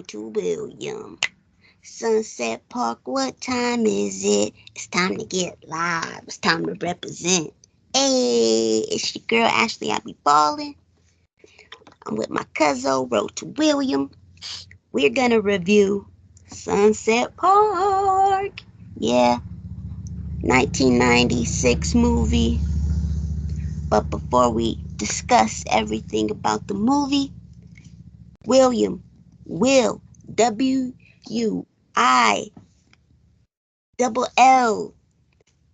road to William. Sunset Park, what time is it? It's time to get live. It's time to represent. Hey, it's your girl Ashley. I be ballin'. I'm with my cousin, Road to William. We're gonna review Sunset Park. Yeah, 1996 movie. But before we discuss everything about the movie, William, Will, WILL.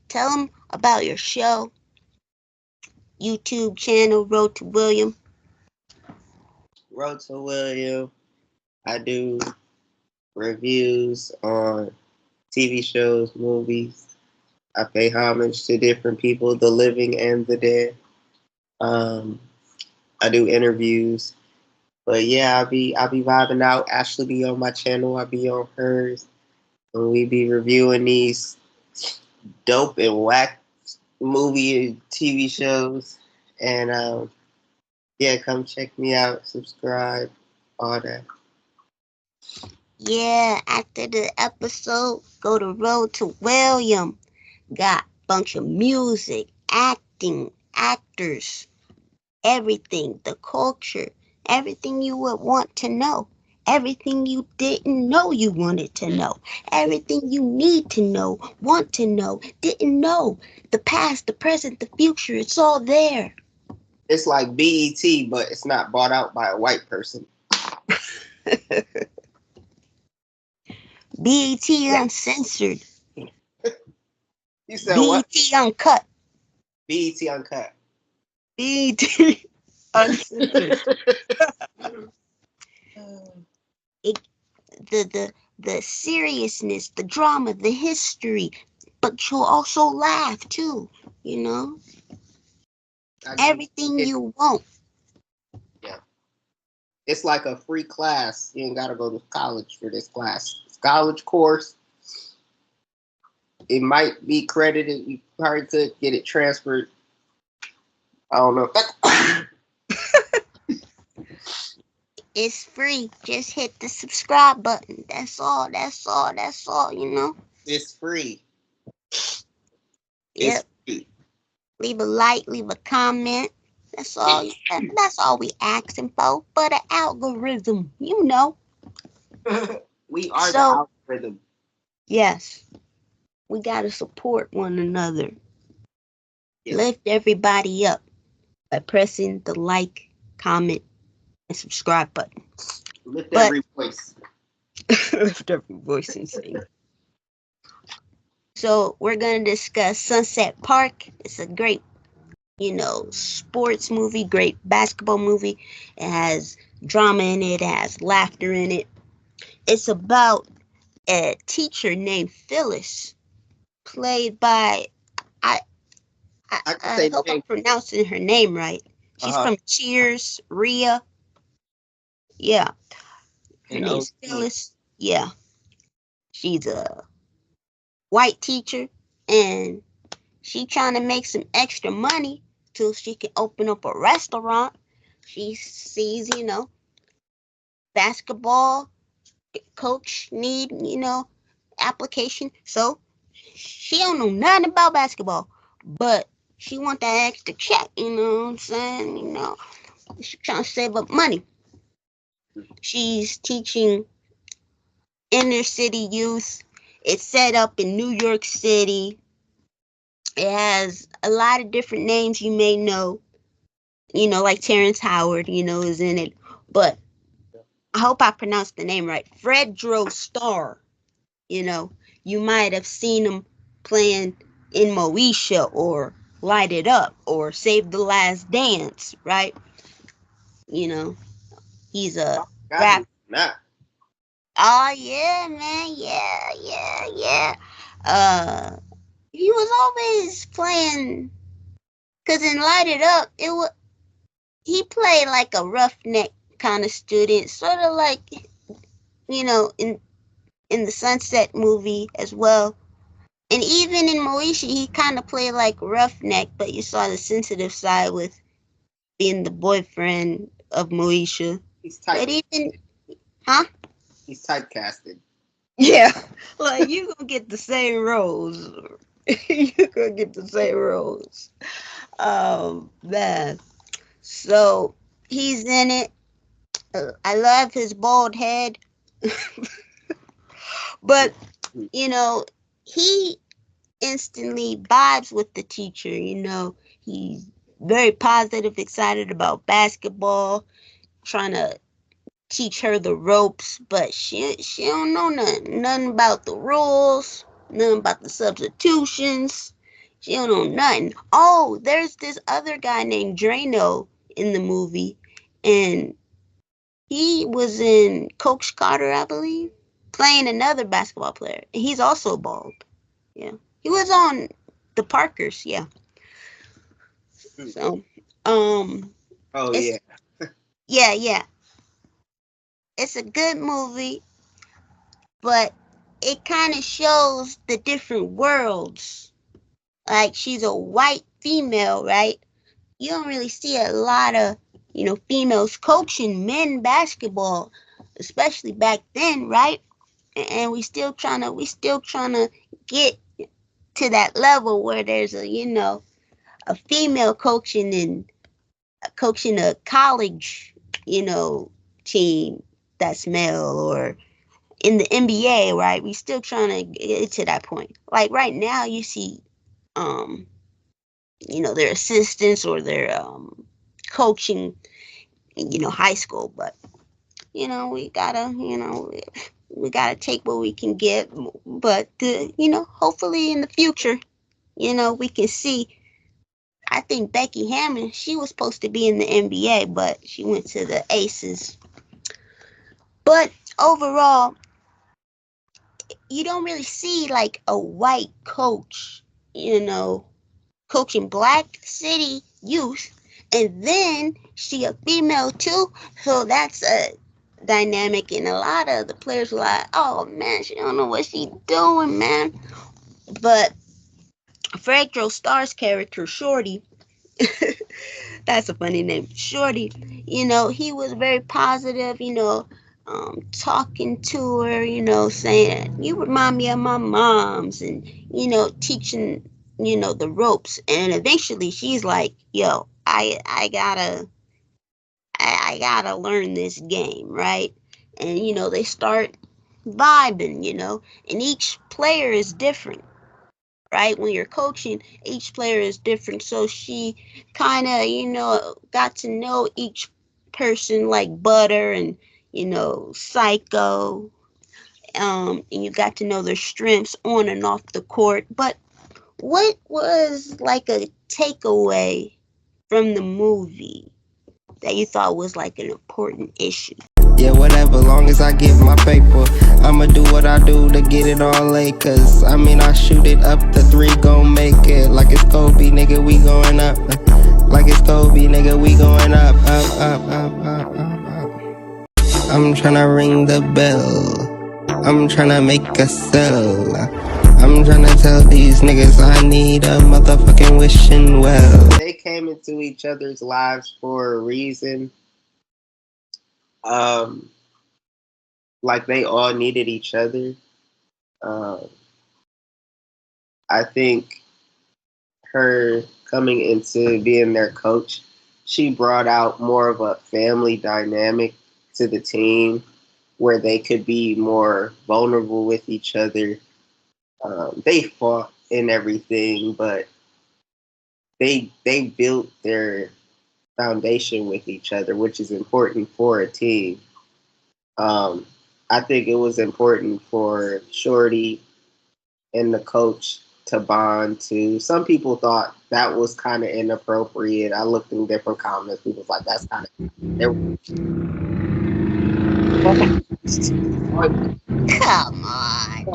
Tell them about your show, YouTube channel, Road to William. Road to William. I do reviews on TV shows, movies. I pay homage to different people, the living and the dead. I do interviews. But yeah, I'll be vibing out. Ashley be on my channel, I'll be on hers. And we be reviewing these dope and whack movie and TV shows. And yeah, come check me out, subscribe, all that. Yeah, after the episode, go to Road to William. Got a bunch of music, acting, actors, everything, the culture, everything you would want to know. Everything you didn't know you wanted to know. Everything you need to know, want to know, didn't know. The past, the present, the future, it's all there. It's like BET, but it's not bought out by a white person. BET Uncensored. You said what? BET Uncut. BET Uncut. BET Uncensored. The seriousness, the drama, the history, but you'll also laugh too, you know? Everything you want. Yeah. It's like a free class. You ain't gotta go to college for this class. It's a college course. It might be credited. You probably could get it transferred. I don't know. It's free. Just hit the subscribe button. That's all, you know? It's free. Yep. It's free. Leave a like, leave a comment. That's all we asking for. But an algorithm, you know. We are the algorithm. Yes. We gotta support one another. Yes. Lift everybody up by pressing the like, comment, and subscribe button. Lift every voice. Lift every voice and sing. So we're gonna discuss Sunset Park. It's a great, sports movie, great basketball movie. It has drama in it, it has laughter in it. It's about a teacher named Phyllis, played by I hope I'm pronouncing her name right. She's from Cheers, Rhea. Yeah. Her name's Phyllis. Yeah. She's a white teacher and she trying to make some extra money till she can open up a restaurant. She sees, basketball coach need, application. So she don't know nothing about basketball, but she want that extra check, you know what I'm saying? She's trying to save up money. She's teaching inner city youth. It's set up in New York City. It has a lot of different names you may know, like Terrence Howard, is in it. But I hope I pronounced the name right. Fredro Starr, you might have seen him playing in Moesha or Light It Up or Save the Last Dance, right? He's a rap. Nah. Oh yeah, man, yeah. He was always playing, cause in Light It Up, he played like a roughneck kind of student, sort of like, in the Sunset movie as well. And even in Moesha, he kind of played like roughneck, but you saw the sensitive side with being the boyfriend of Moesha. He's tight. But even, huh? He's typecasted. Yeah, like you gonna get the same roles. You gonna get the same roles. Man. So he's in it. I love his bald head, but you know he instantly vibes with the teacher. He's very positive, excited about basketball, trying to teach her the ropes, but she don't know nothing about the rules, nothing about the substitutions. She don't know nothing. Oh, there's this other guy named Drano in the movie, and he was in Coach Carter, I believe, playing another basketball player. And he's also bald. Yeah, he was on the Parkers. Yeah, so Oh yeah. it's yeah, it's a good movie, but it kind of shows the different worlds. Like she's a white female, right? You don't really see a lot of, females coaching men basketball, especially back then, right? And we still trying to get to that level where there's a female coaching a college, team that's male, or in the NBA, right? We still trying to get to that point. Like right now, you see, um, their assistants or their coaching, high school, but we gotta take what we can get. But hopefully in the future, we can see. I think Becky Hammond, she was supposed to be in the NBA, but she went to the Aces. But overall, you don't really see like a white coach, coaching black city youth, and then she a female too. So that's a dynamic, and a lot of the players were like, oh man, she don't know what she doing, man. But Fredro Starr's character, Shorty, that's a funny name, Shorty, he was very positive, talking to her, saying, you remind me of my mom's, and, teaching, the ropes. And eventually she's like, yo, I gotta learn this game, right? And, they start vibing, and each player is different, right? When you're coaching, each player is different. So she kind of, got to know each person like Butter and, Psycho. And you got to know their strengths on and off the court. But what was like a takeaway from the movie that you thought was like an important issue? Yeah, whatever, long as I get my paper, I'ma do what I do to get it all late. Cause I mean, I shoot it up, the three gon' make it. Like it's Kobe, nigga, we going up. Like it's Kobe, nigga, we going up, up. I'm tryna ring the bell. I'm tryna make a sell. I'm tryna tell these niggas I need a motherfucking wishing well. They came into each other's lives for a reason. Um, like they all needed each other. Um, I think her coming into being their coach, she brought out more of a family dynamic to the team where they could be more vulnerable with each other. They fought and everything, but they built their foundation with each other, which is important for a team. Um, I think it was important for Shorty and the coach to bond too. Some people thought that was kind of inappropriate. I looked in different comments. People was like, "That's kind of." Come on.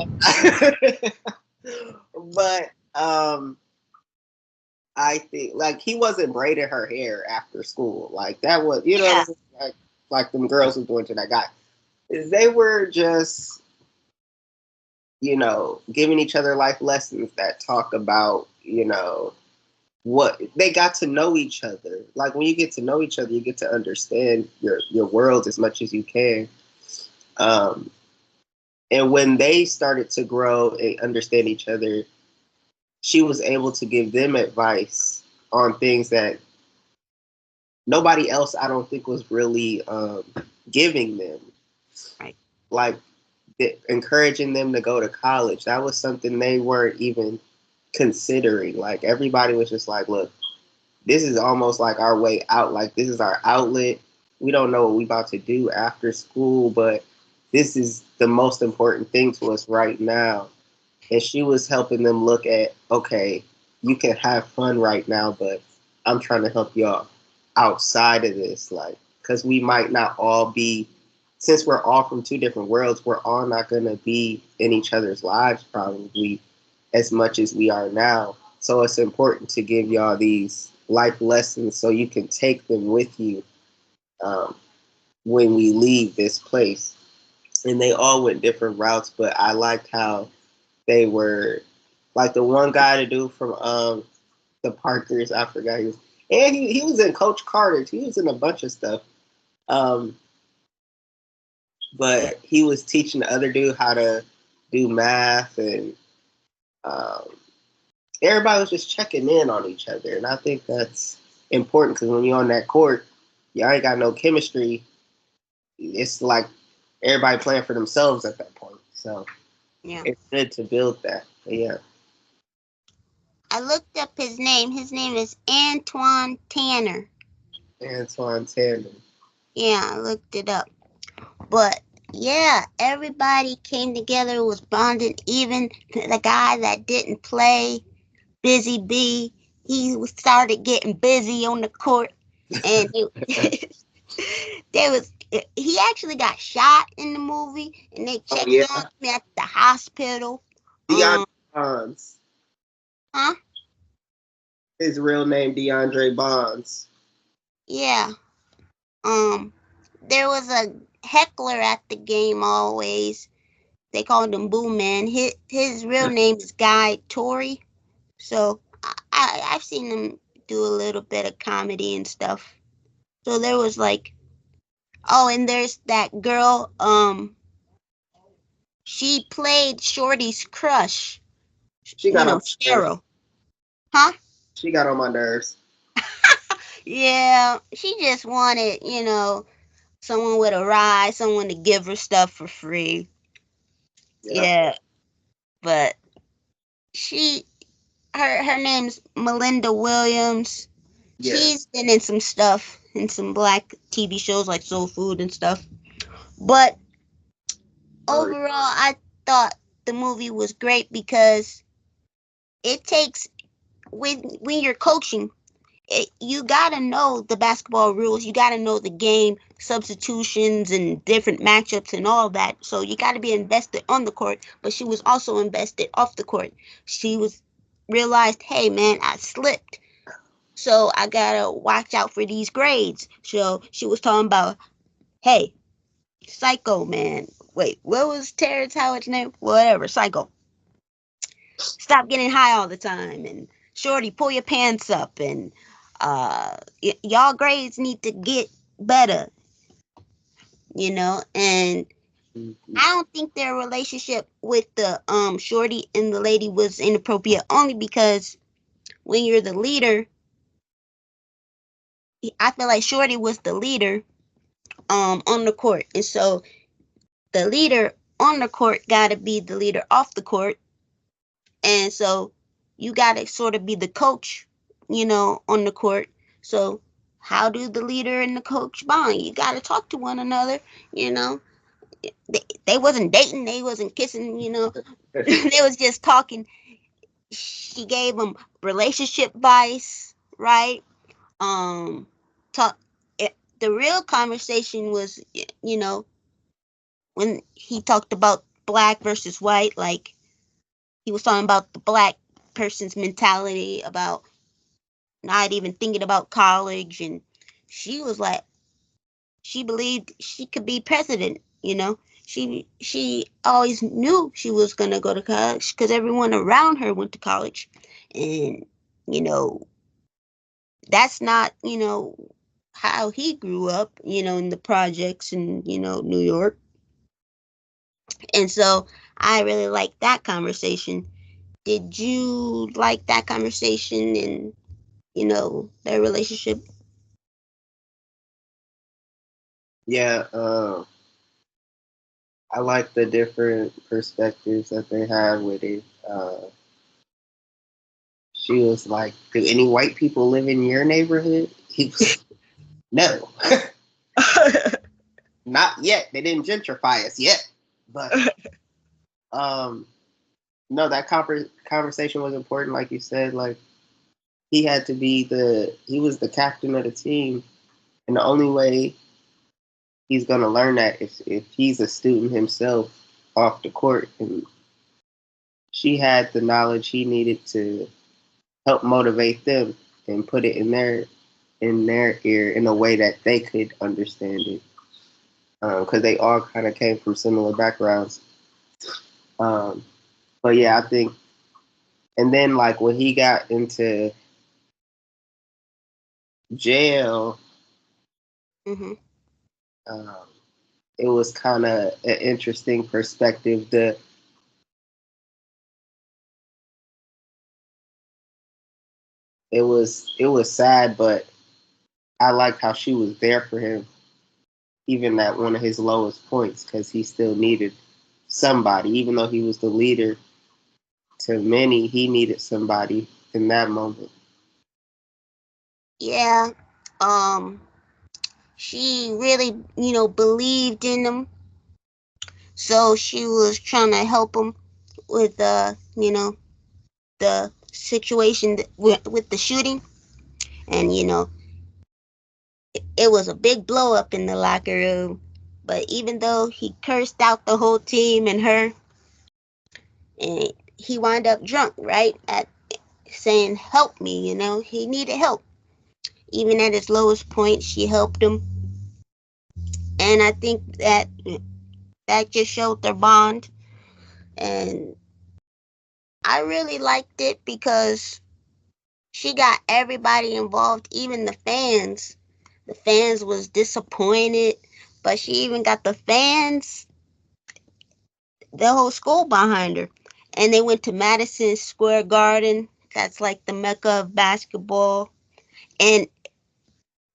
But I think like he wasn't braiding her hair after school. Like that was, Yeah. like them girls was doing to that guy. They were just, giving each other life lessons that talk about, what they got to know each other. Like when you get to know each other, you get to understand your world as much as you can. Um, And when they started to grow and understand each other, she was able to give them advice on things that nobody else, I don't think, was really giving them. Right. Like encouraging them to go to college. That was something they weren't even considering. Like everybody was just like, look, this is almost like our way out. Like this is our outlet. We don't know what we about to do after school, but this is the most important thing to us right now. And she was helping them look at, okay, you can have fun right now, but I'm trying to help y'all outside of this, like, because we might not all be, since we're all from two different worlds, we're all not gonna be in each other's lives probably as much as we are now. So it's important to give y'all these life lessons so you can take them with you um, when we leave this place. And they all went different routes, but I liked how they were like the one guy to do from the Parkers. I forgot he was, and he was in Coach Carter's. He was in a bunch of stuff. Um, but he was teaching the other dude how to do math, and um, everybody was just checking in on each other. And I think that's important because when you're on that court, y'all ain't got no chemistry. It's like everybody playing for themselves at that point. So Yeah. it's good to build that. But yeah, I looked up his name. His name is Antoine Tanner. Antoine Tander. Yeah, I looked it up. But yeah, everybody came together, was bonded. Even the guy that didn't play, Busy B, he started getting busy on the court, and there was he actually got shot in the movie, and they Oh checked yeah, on him at the hospital. DeAndre Bonds. Huh? His real name DeAndre Bonds. Yeah. Um, there was a heckler at the game always. They called him Boo Man. His real name is Guy Tori. So I've seen him do a little bit of comedy and stuff. So there was like, oh, and there's that girl. She played Shorty's crush. She got on my nerves. Cheryl. Huh? She got on my nerves. Yeah, she just wanted, someone with a ride, someone to give her stuff for free. Yeah. Yeah, but she, her name's Melinda Williams. She's Yes. been in some stuff, in some black TV shows like Soul Food and stuff. But Sorry. overall, I thought the movie was great because it takes when you're coaching, you gotta know the basketball rules. You gotta know the game substitutions and different matchups and all that. So you gotta be invested on the court. But she was also invested off the court. She was realized, hey man, I slipped. So I gotta watch out for these grades. So she was talking about, hey, Psycho man. Wait, what was Terrence Howard's name? Whatever, Psycho. Stop getting high all the time, and Shorty, pull your pants up, and y'all grades need to get better, And Mhm. I don't think their relationship with the Shorty and the lady was inappropriate, only because when you're the leader, I feel like Shorty was the leader on the court, and so the leader on the court got to be the leader off the court. And so you got to sort of be the coach, on the court. So how do the leader and the coach bond? You got to talk to one another, you know. They wasn't dating, they wasn't kissing. They was just talking. She gave him relationship advice, right? Um, talk. The real conversation was, when he talked about black versus white, like he was talking about the black person's mentality about not even thinking about college, and she was like, she believed she could be president. She always knew she was going to go to college because everyone around her went to college. And you know that's not how he grew up, in the projects in New York. And so I really like that conversation. Did you like that conversation and, their relationship? Yeah, I like the different perspectives that they have with it. She was like, "Do any white people live in your neighborhood?" He was, "No, not yet. They didn't gentrify us yet." But um, no, that conversation was important. Like you said, like he was the captain of the team, and the only way he's gonna learn that if he's a student himself off the court, and she had the knowledge he needed to help motivate them and put it in their ear in a way that they could understand it, because they all kind of came from similar backgrounds. Um, but yeah, I think, and then like when he got into jail, Hmm. um, it was kind of an interesting perspective. It was sad, but I liked how she was there for him, even at one of his lowest points, because he still needed somebody, even though he was the leader to many, he needed somebody in that moment. Yeah. Um, she really, believed in him. So she was trying to help him with, the situation with the shooting. And, it was a big blow up in the locker room. But even though he cursed out the whole team and her, and he wound up drunk, right? At saying, "Help me," he needed help. Even at his lowest point, she helped him. And I think that just showed their bond. And I really liked it because she got everybody involved, even the fans. The fans was disappointed, but she even got the fans, the whole school behind her. And they went to Madison Square Garden. That's like the mecca of basketball. And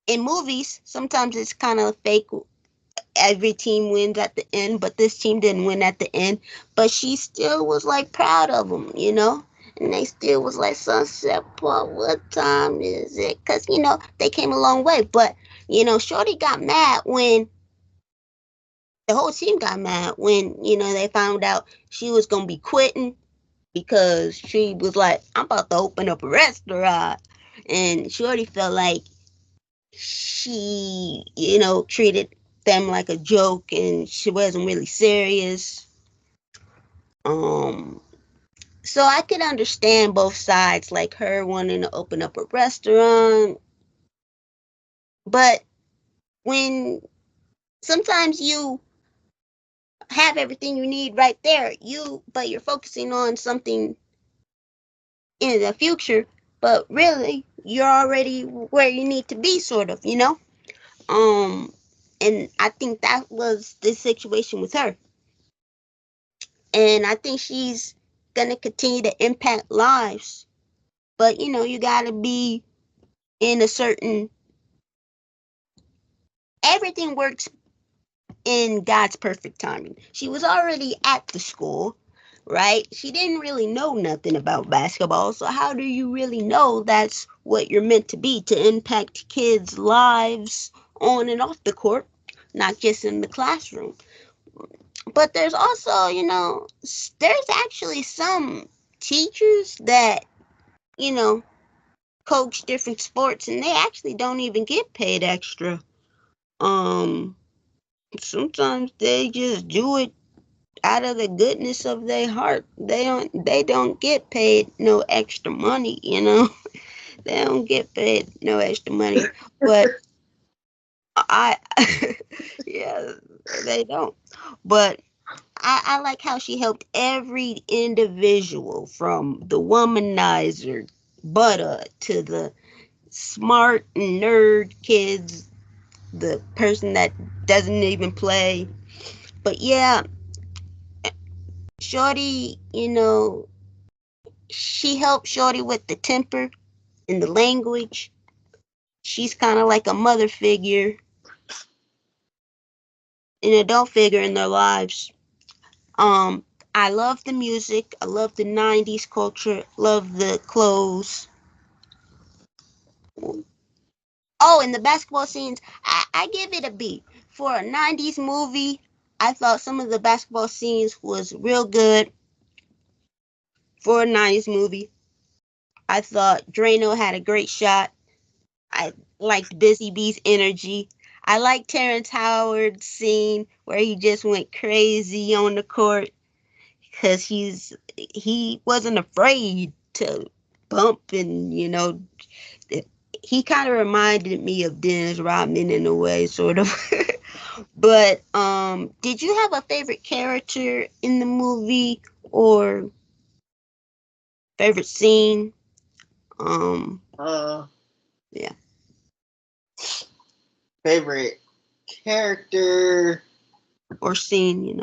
in movies, sometimes it's kind of fake. Every team wins at the end, but this team didn't win at the end. But she still was like proud of them. And they still was like, "Sunset Park, what time is it?" Because, they came a long way. But, Shorty got mad when the whole team got mad when, they found out she was going to be quitting because she was like, "I'm about to open up a restaurant." And Shorty felt like she, treated them like a joke and she wasn't really serious. Um, so I could understand both sides, like her wanting to open up a restaurant, but when sometimes you have everything you need right there, but you're focusing on something in the future, but really you're already where you need to be, sort of. Um, and I think that was the situation with her. And I think she's gonna continue to impact lives. But you gotta be in a certain. Everything works in God's perfect timing. She was already at the school, right? She didn't really know nothing about basketball, so how do you really know that's what you're meant to be, to impact kids' lives on and off the court, not just in the classroom? But there's also, there's actually some teachers that, you know, coach different sports and they actually don't even get paid extra. Um, Sometimes they just do it out of the goodness of their heart. They don't get paid no extra money. They don't get paid no extra money. But I yeah, they don't. But I like how she helped every individual from the womanizer butter to the smart nerd kids, the person that doesn't even play. But yeah, Shorty, she helped Shorty with the temper and the language. She's kind of like a mother figure, an adult figure in their lives. Um, I love the music. I love the '90s culture. Love the clothes. Oh, and the basketball scenes. I give it a B for a '90s movie. I thought some of the basketball scenes was real good for a '90s movie. I thought Drano had a great shot. I liked Busy Bee's energy. I liked Terrence Howard's scene where he just went crazy on the court because he wasn't afraid to bump and he kind of reminded me of Dennis Rodman in a way, sort of. But did you have a favorite character in the movie or favorite scene? Uh, Yeah, favorite character. or scene,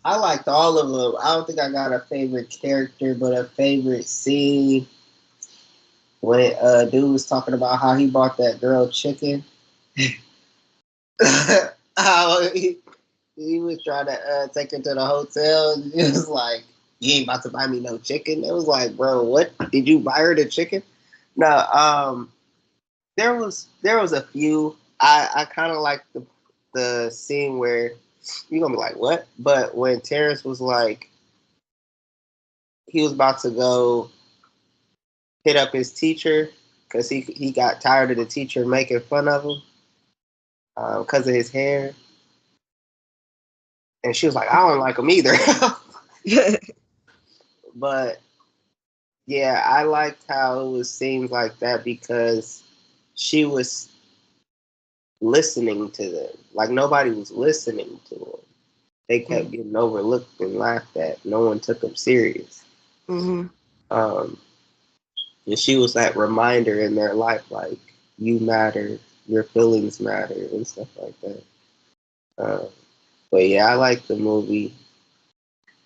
I liked all of them. I don't think I got a favorite character, but a favorite scene when dude was talking about how he bought that girl chicken. how he was trying to take her to the hotel. And he was like, "You ain't about to buy me no chicken." It was like, "Bro, what did you buy her the chicken?" No, there was a few. I kind of like the scene where you're gonna be like, "What?" But when Terrence was like, he was about to go hit up his teacher because he got tired of the teacher making fun of him because of his hair, and she was like, "I don't like him either." But yeah, I liked how it was scenes like that because she was listening to them. Like nobody was listening to them. They kept getting overlooked and laughed at. No one took them serious. Mm-hmm. Um, and she was that reminder in their life, like you matter, your feelings matter, and stuff like that. Uh, but yeah, I like the movie.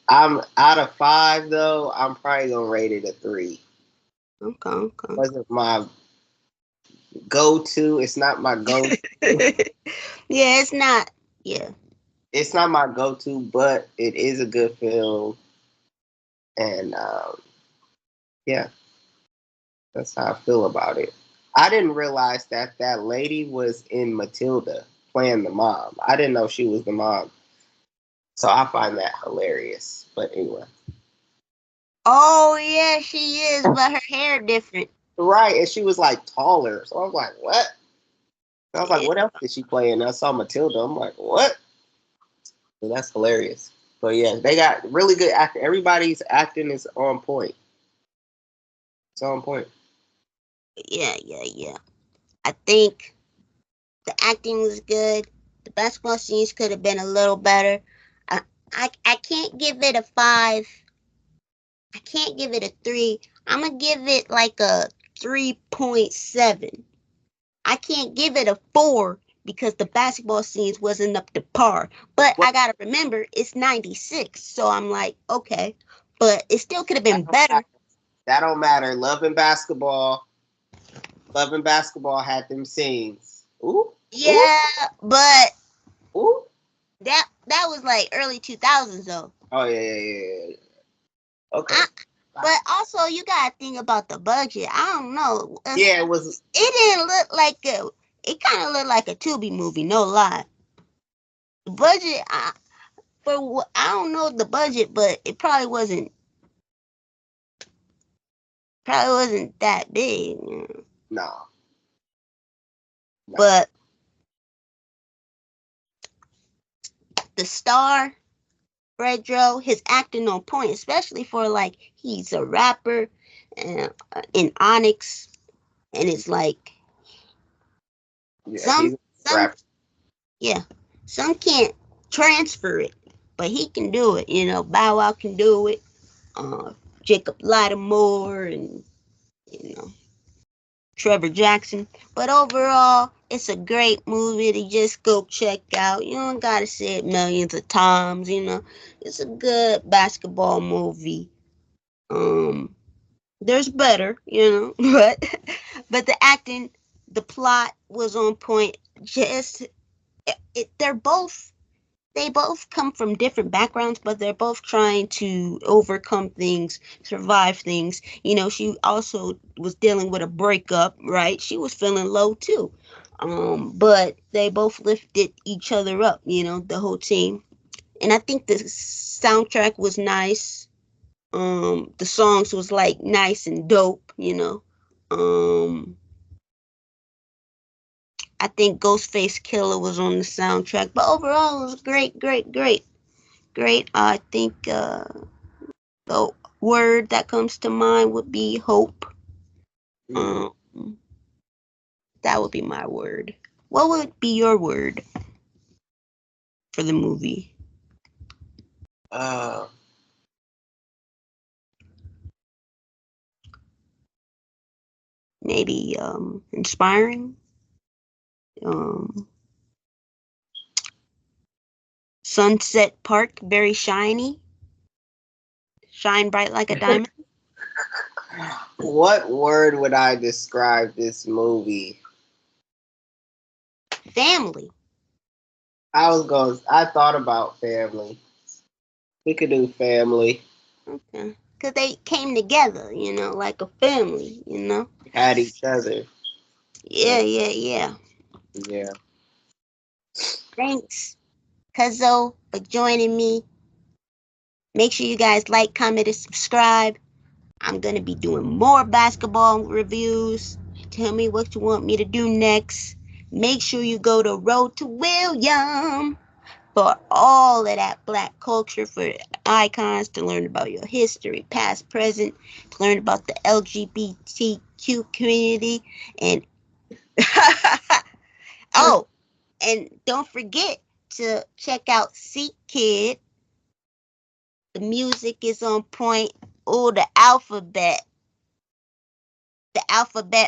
I'm out of five though. I'm probably gonna rate it a three. Okay, okay. Wasn't my go to. It's not my go. Yeah, it's not. Yeah, It's not my go to, but it is a good film, and yeah, that's how I feel about it. I didn't realize that that lady was in Matilda playing the mom. I didn't know she was the mom, so I find that hilarious. But anyway, oh yeah, she is, but her hair different. right, and she was like taller, so I was like, what? And I was like, Yeah, what else did she play in? I saw Matilda. I'm like, what? So that's hilarious. But yeah, they got really good acting. Everybody's acting is on point. It's on point. yeah. I think the acting was good. The basketball scenes could have been a little better. I, I can't give it a 5. I can't give it a 3. I'm gonna give it like a 3.7. I can't give it a 4 because the basketball scenes wasn't up to par. But Well, I gotta remember it's '96, so I'm like, okay. But it still could have been better. that don't matter. Love and basketball had them scenes. Ooh, ooh, Yeah, but ooh. that was like early 2000s though. Oh yeah. Okay. I, but also you gotta think about the budget. I don't know. Yeah, it was. It didn't look like a. It kind of looked like a Tubi movie. No lie. The budget. I don't know the budget, but it probably wasn't that big. No, no. But the star, Fredro, his acting on point, especially for like he's a rapper in Onyx, and it's like Yeah, some he's a some rapper. yeah some can't transfer it, but he can do it. Bow Wow can do it. Uh, Jacob Lattimore and you know Trevor Jackson. But overall, It's a great movie to just go check out. You don't gotta see it millions of times, you know. It's a good basketball movie. Um, there's better, you know, but the acting, the plot was on point. Just they're both they both come from different backgrounds, but they're both trying to overcome things, survive things. You know, she also was dealing with a breakup, right? She was feeling low too. But they both lifted each other up, you know, the whole team. And I think the soundtrack was nice. The songs was like nice and dope, you know. Um, I think Ghostface Killer was on the soundtrack, but overall it was great, great, great, great. I think the word that comes to mind would be hope. Mm. Um, that would be my word. What would be your word for the movie? Uh, Maybe inspiring. Um, Sunset Park, very shiny, shine bright like a diamond. what word would I describe this movie? Family. I thought about family. We could do family. Okay. Because they came together, you know, like a family, you know? Had each other. Yeah, yeah, yeah. Yeah. Thanks, Cuzzo, for joining me. Make sure you guys like, comment, and subscribe. I'm going to be doing more basketball reviews. Tell me what you want me to do next. Make sure you go to Road to William for all of that black culture, for icons, to learn about your history, past, present, to learn about the LGBTQ community. And oh, and don't forget to check out Seek Kid. The music is on point. Oh, the alphabet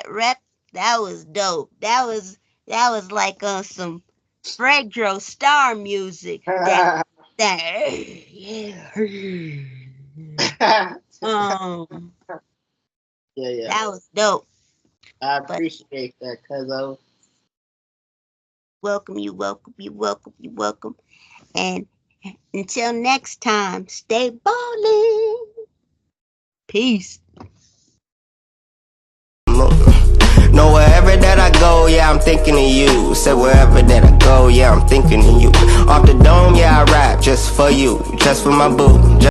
rep, that was dope. That was like some Fredro Star music. That yeah. yeah, Um, yeah. that was dope. I But appreciate that, cuz welcome you, welcome you, welcome you, welcome. And until next time, stay ballin'. Peace. No, wherever that I go, yeah, I'm thinking of you. Said wherever that I go, yeah, I'm thinking of you. Off the dome, yeah, I rap just for you, just for my boo.